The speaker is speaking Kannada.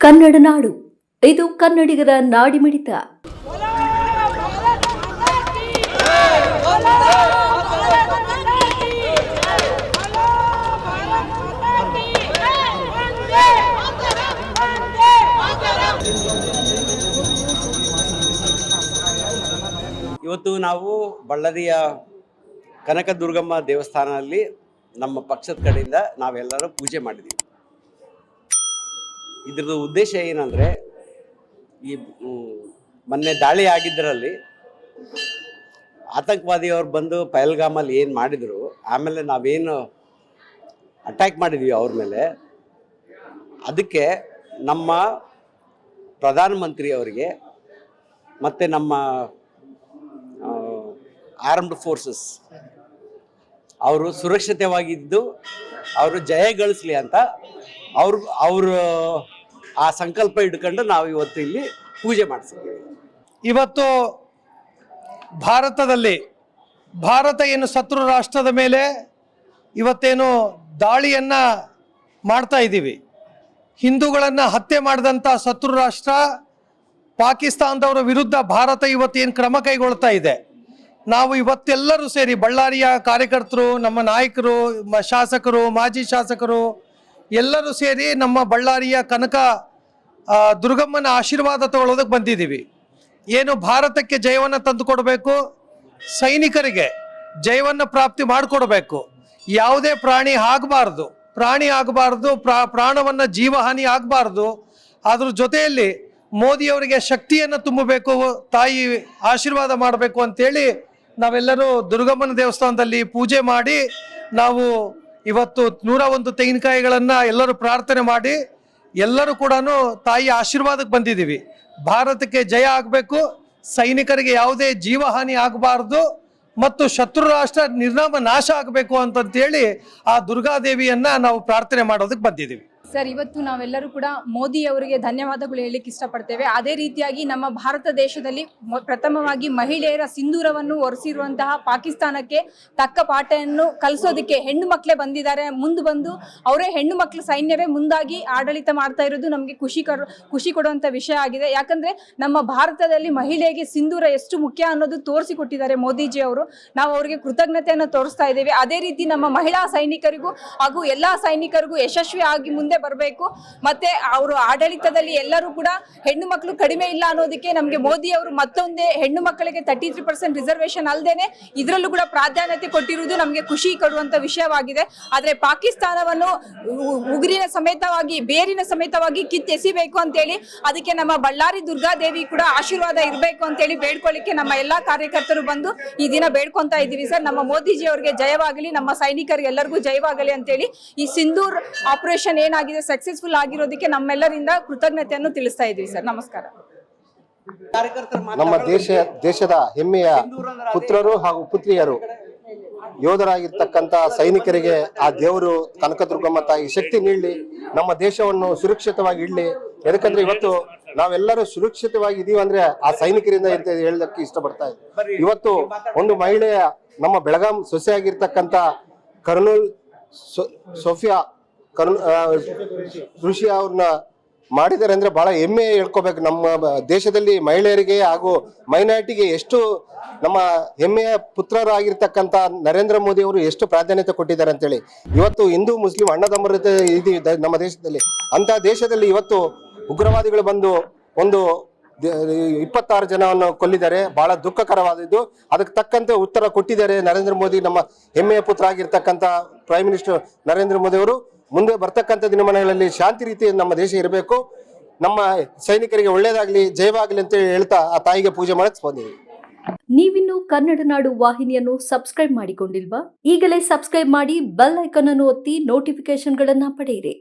ಕನ್ನಡ ನಾಡು, ಇದು ಕನ್ನಡಿಗರ ನಾಡಿಮಿಡಿತ. ಇವತ್ತು ನಾವು ಬಳ್ಳಾರಿಯ ಕನಕದುರ್ಗಮ್ಮ ದೇವಸ್ಥಾನದಲ್ಲಿ ನಮ್ಮ ಪಕ್ಷದ ಕಡೆಯಿಂದ ನಾವೆಲ್ಲರೂ ಪೂಜೆ ಮಾಡಿದ್ದೀವಿ. ಇದ್ರದ್ದು ಉದ್ದೇಶ ಏನಂದರೆ, ಈ ಮೊನ್ನೆ ದಾಳಿ ಆಗಿದ್ದರಲ್ಲಿ ಆತಂಕವಾದಿಯವ್ರು ಬಂದು ಪಹಲ್ಗಾಮಲ್ಲಿ ಏನು ಮಾಡಿದರು, ಆಮೇಲೆ ನಾವೇನು ಅಟ್ಯಾಕ್ ಮಾಡಿದ್ವಿ ಅವ್ರ ಮೇಲೆ, ಅದಕ್ಕೆ ನಮ್ಮ ಪ್ರಧಾನಮಂತ್ರಿ ಅವರಿಗೆ ಮತ್ತು ನಮ್ಮ ಆರ್ಮ್ಡ್ ಫೋರ್ಸಸ್ ಅವರು ಸುರಕ್ಷಿತವಾಗಿದ್ದು ಅವರು ಜಯ ಗಳಿಸಲಿ ಅಂತ ಅವರು ಆ ಸಂಕಲ್ಪ ಇಟ್ಕೊಂಡು ನಾವು ಇವತ್ತು ಇಲ್ಲಿ ಪೂಜೆ ಮಾಡಿಸಿದ್ದೀವಿ. ಇವತ್ತು ಭಾರತ ಏನು ಶತ್ರು ರಾಷ್ಟ್ರದ ಮೇಲೆ ಇವತ್ತೇನು ದಾಳಿಯನ್ನು ಮಾಡ್ತಾ ಇದ್ದೀವಿ, ಹಿಂದೂಗಳನ್ನು ಹತ್ಯೆ ಮಾಡಿದಂಥ ಶತ್ರು ರಾಷ್ಟ್ರ ಪಾಕಿಸ್ತಾನದವರ ವಿರುದ್ಧ ಭಾರತ ಇವತ್ತೇನು ಕ್ರಮ ಕೈಗೊಳ್ತಾ ಇದೆ. ನಾವು ಇವತ್ತೆಲ್ಲರೂ ಸೇರಿ ಬಳ್ಳಾರಿಯ ಕಾರ್ಯಕರ್ತರು, ನಮ್ಮ ನಾಯಕರು, ಶಾಸಕರು, ಮಾಜಿ ಶಾಸಕರು ಎಲ್ಲರೂ ಸೇರಿ ನಮ್ಮ ಬಳ್ಳಾರಿಯ ಕನಕ ದುರ್ಗಮ್ಮನ ಆಶೀರ್ವಾದ ತಗೊಳ್ಳೋದಕ್ಕೆ ಬಂದಿದ್ದೀವಿ. ಏನು ಭಾರತಕ್ಕೆ ಜಯವನ್ನು ತಂದುಕೊಡಬೇಕು, ಸೈನಿಕರಿಗೆ ಜಯವನ್ನು ಪ್ರಾಪ್ತಿ ಮಾಡಿಕೊಡ್ಬೇಕು. ಯಾವುದೇ ಪ್ರಾಣಿ ಆಗಬಾರ್ದು, ಪ್ರಾಣವನ್ನು ಜೀವಹಾನಿ ಆಗಬಾರ್ದು. ಅದ್ರ ಜೊತೆಯಲ್ಲಿ ಮೋದಿಯವರಿಗೆ ಶಕ್ತಿಯನ್ನು ತುಂಬಬೇಕು, ತಾಯಿ ಆಶೀರ್ವಾದ ಮಾಡಬೇಕು ಅಂತೇಳಿ ನಾವೆಲ್ಲರೂ ದುರ್ಗಮ್ಮನ ದೇವಸ್ಥಾನದಲ್ಲಿ ಪೂಜೆ ಮಾಡಿ ನಾವು ಇವತ್ತು 101 ತೆಂಗಿನಕಾಯಿಗಳನ್ನು ಎಲ್ಲರೂ ಪ್ರಾರ್ಥನೆ ಮಾಡಿ ಎಲ್ಲರೂ ಕೂಡ ತಾಯಿ ಆಶೀರ್ವಾದಕ್ಕೆ ಬಂದಿದ್ದೀವಿ. ಭಾರತಕ್ಕೆ ಜಯ ಆಗಬೇಕು, ಸೈನಿಕರಿಗೆ ಯಾವುದೇ ಜೀವಹಾನಿ ಆಗಬಾರ್ದು ಮತ್ತು ಶತ್ರು ರಾಷ್ಟ್ರ ನಾಶ ಆಗಬೇಕು ಅಂತಂತೇಳಿ ಆ ದುರ್ಗಾದೇವಿಯನ್ನು ನಾವು ಪ್ರಾರ್ಥನೆ ಮಾಡೋದಕ್ಕೆ ಬಂದಿದ್ದೀವಿ. ಸರ್, ಇವತ್ತು ನಾವೆಲ್ಲರೂ ಕೂಡ ಮೋದಿ ಅವರಿಗೆ ಧನ್ಯವಾದಗಳು ಹೇಳಲಿಕ್ಕೆ ಇಷ್ಟಪಡ್ತೇವೆ. ಅದೇ ರೀತಿಯಾಗಿ ನಮ್ಮ ಭಾರತ ದೇಶದಲ್ಲಿ ಪ್ರಥಮವಾಗಿ ಮಹಿಳೆಯರ ಸಿಂಧೂರವನ್ನು ಹೊರಿಸಿರುವಂತಹ ಪಾಕಿಸ್ತಾನಕ್ಕೆ ತಕ್ಕ ಪಾಠವನ್ನು ಕಲಿಸೋದಕ್ಕೆ ಹೆಣ್ಣು ಮಕ್ಕಳೇ ಬಂದಿದ್ದಾರೆ. ಮುಂದೆ ಬಂದು ಅವರೇ ಹೆಣ್ಣು ಮಕ್ಕಳು ಸೈನ್ಯವೇ ಮುಂದಾಗಿ ಆಡಳಿತ ಮಾಡ್ತಾ ಇರೋದು ನಮಗೆ ಖುಷಿ ಕೊಡುವಂಥ ವಿಷಯ ಆಗಿದೆ. ಯಾಕಂದರೆ ನಮ್ಮ ಭಾರತದಲ್ಲಿ ಮಹಿಳೆಗೆ ಸಿಂಧೂರ ಎಷ್ಟು ಮುಖ್ಯ ಅನ್ನೋದು ತೋರಿಸಿಕೊಟ್ಟಿದ್ದಾರೆ ಮೋದಿಜಿ ಅವರು. ನಾವು ಅವರಿಗೆ ಕೃತಜ್ಞತೆಯನ್ನು ತೋರಿಸ್ತಾ ಇದ್ದೇವೆ. ಅದೇ ರೀತಿ ನಮ್ಮ ಮಹಿಳಾ ಸೈನಿಕರಿಗೂ ಹಾಗೂ ಎಲ್ಲ ಸೈನಿಕರಿಗೂ ಯಶಸ್ವಿ ಆಗಿ ಮುಂದೆ ಬರಬೇಕು. ಮತ್ತೆ ಅವರು ಆಡಳಿತದಲ್ಲಿ ಎಲ್ಲರೂ ಕೂಡ ಹೆಣ್ಣು ಮಕ್ಕಳು ಕಡಿಮೆ ಇಲ್ಲ ಅನ್ನೋದಕ್ಕೆ ನಮಗೆ ಮೋದಿ ಅವರು ಮತ್ತೊಂದೇ ಹೆಣ್ಣು ಮಕ್ಕಳಿಗೆ 33% ರಿಸರ್ವೇಶನ್ ಅಲ್ಲದೇನೆ ಇದರಲ್ಲೂ ಕೂಡ ಪ್ರಾಧಾನ್ಯತೆ ಕೊಟ್ಟಿರುವುದು ನಮಗೆ ಖುಷಿ ಕೊಡುವಂತ ವಿಷಯವಾಗಿದೆ. ಆದರೆ ಪಾಕಿಸ್ತಾನವನ್ನು ಉಗುರಿನ ಸಮೇತವಾಗಿ ಬೇರಿನ ಸಮೇತವಾಗಿ ಕಿತ್ತೆಸಿಬೇಕು ಅಂತೇಳಿ ಅದಕ್ಕೆ ನಮ್ಮ ಬಳ್ಳಾರಿ ದುರ್ಗಾದೇವಿ ಕೂಡ ಆಶೀರ್ವಾದ ಇರಬೇಕು ಅಂತೇಳಿ ಬೇಡ್ಕೊಳ್ಳಿಕ್ಕೆ ನಮ್ಮ ಎಲ್ಲಾ ಕಾರ್ಯಕರ್ತರು ಬಂದು ಈ ದಿನ ಬೇಡ್ಕೊಂತಾ ಇದ್ದೀವಿ. ಸರ್, ನಮ್ಮ ಮೋದಿಜಿ ಅವರಿಗೆ ಜಯವಾಗಲಿ, ನಮ್ಮ ಸೈನಿಕರಿಗೆ ಎಲ್ಲರಿಗೂ ಜಯವಾಗಲಿ ಅಂತೇಳಿ ಈ ಸಿಂಧೂರ್ ಆಪರೇಷನ್ ಏನಾಗಿದೆ ಸಕ್ಸಸ್ಫುಲ್ ಆಗಿರೋದಕ್ಕೆ ನಮ್ಮೆಲ್ಲರಿಂದ ಕೃತಜ್ಞತೆಯನ್ನು ತಿಳಿಸ್ತಾ ಇದ್ದೀವಿ. ಸರ್, ನಮಸ್ಕಾರ. ನಮ್ಮ ದೇಶದ ಹೆಮ್ಮೆಯ ಪುತ್ರರು ಹಾಗೂ ಪುತ್ರಿಯರು, ಯೋಧರಾಗಿರ್ತಕ್ಕಂಥ ಸೈನಿಕರಿಗೆ ಆ ದೇವರು ಕನಕದುರ್ಗಮ್ಮ ತಾಯಿ ಶಕ್ತಿ ನೀಡಲಿ, ನಮ್ಮ ದೇಶವನ್ನು ಸುರಕ್ಷಿತವಾಗಿ ಇಡ್ಲಿ. ಯಾಕಂದ್ರೆ ಇವತ್ತು ನಾವೆಲ್ಲರೂ ಸುರಕ್ಷಿತವಾಗಿ ಇದೀವಿ ಅಂದ್ರೆ ಆ ಸೈನಿಕರಿಂದ ಅಂತ ಹೇಳೋದಕ್ಕೆ ಇಷ್ಟಪಡ್ತಾ ಇದ್ದೆ. ಇವತ್ತು ಒಂದು ಮಹಿಳೆಯ ನಮ್ಮ ಬೆಳಗಾಂ ಸೊಸೆಯಾಗಿರ್ತಕ್ಕಂಥ ಕರ್ನೂಲ್ ಸೋಫಿಯಾ ಋಷಿ ಅವ್ರನ್ನ ಮಾಡಿದ್ದಾರೆ ಅಂದ್ರೆ ಬಹಳ ಹೆಮ್ಮೆ ಹೇಳ್ಕೋಬೇಕು. ನಮ್ಮ ದೇಶದಲ್ಲಿ ಮಹಿಳೆಯರಿಗೆ ಹಾಗೂ ಮೈನಾರಿಟಿಗೆ ಎಷ್ಟು ನಮ್ಮ ಹೆಮ್ಮೆಯ ಪುತ್ರರಾಗಿರ್ತಕ್ಕಂಥ ನರೇಂದ್ರ ಮೋದಿ ಅವರು ಎಷ್ಟು ಪ್ರಾಧಾನ್ಯತೆ ಕೊಟ್ಟಿದ್ದಾರೆ ಅಂತೇಳಿ. ಇವತ್ತು ಹಿಂದೂ ಮುಸ್ಲಿಂ ಅಣ್ಣತಮ್ಮರ ಇದೆ ನಮ್ಮ ದೇಶದಲ್ಲಿ. ಅಂತ ದೇಶದಲ್ಲಿ ಇವತ್ತು ಉಗ್ರವಾದಿಗಳು ಬಂದು ಒಂದು 26 ಜನವನ್ನು ಕೊಲ್ಲಿದ್ದಾರೆ. ಬಹಳ ದುಃಖಕರವಾದದ್ದು. ಅದಕ್ಕೆ ತಕ್ಕಂತೆ ಉತ್ತರ ಕೊಟ್ಟಿದ್ದಾರೆ ನರೇಂದ್ರ ಮೋದಿ, ನಮ್ಮ ಹೆಮ್ಮೆಯ ಪುತ್ರ ಆಗಿರ್ತಕ್ಕಂಥ ಪ್ರೈಮ್ ಮಿನಿಸ್ಟರ್ ನರೇಂದ್ರ ಮೋದಿ ಅವರು. ಮುಂದೆ ಬರ್ತಕ್ಕಂಥ ದಿನಮಾನಗಳಲ್ಲಿ ಶಾಂತಿ ರೀತಿ ನಮ್ಮ ದೇಶ ಇರಬೇಕು, ನಮ್ಮ ಸೈನಿಕರಿಗೆ ಒಳ್ಳೇದಾಗ್ಲಿ, ಜಯವಾಗಲಿ ಅಂತ ಹೇಳ್ತಾ ಆ ತಾಯಿಗೆ ಪೂಜೆ ಮಾಡಕ್ ಬಂದಿದ್ದೀವಿ. ನೀವಿನ್ನು ಕನ್ನಡ ನಾಡು ವಾಹಿನಿಯನ್ನು ಸಬ್ಸ್ಕ್ರೈಬ್ ಮಾಡಿಕೊಂಡಿಲ್ವಾ? ಈಗಲೇ ಸಬ್ಸ್ಕ್ರೈಬ್ ಮಾಡಿ ಬೆಲ್ ಐಕಾನ್ ಅನ್ನು ಒತ್ತಿ ನೋಟಿಫಿಕೇಶನ್ಗಳನ್ನ ಪಡೆಯಿರಿ.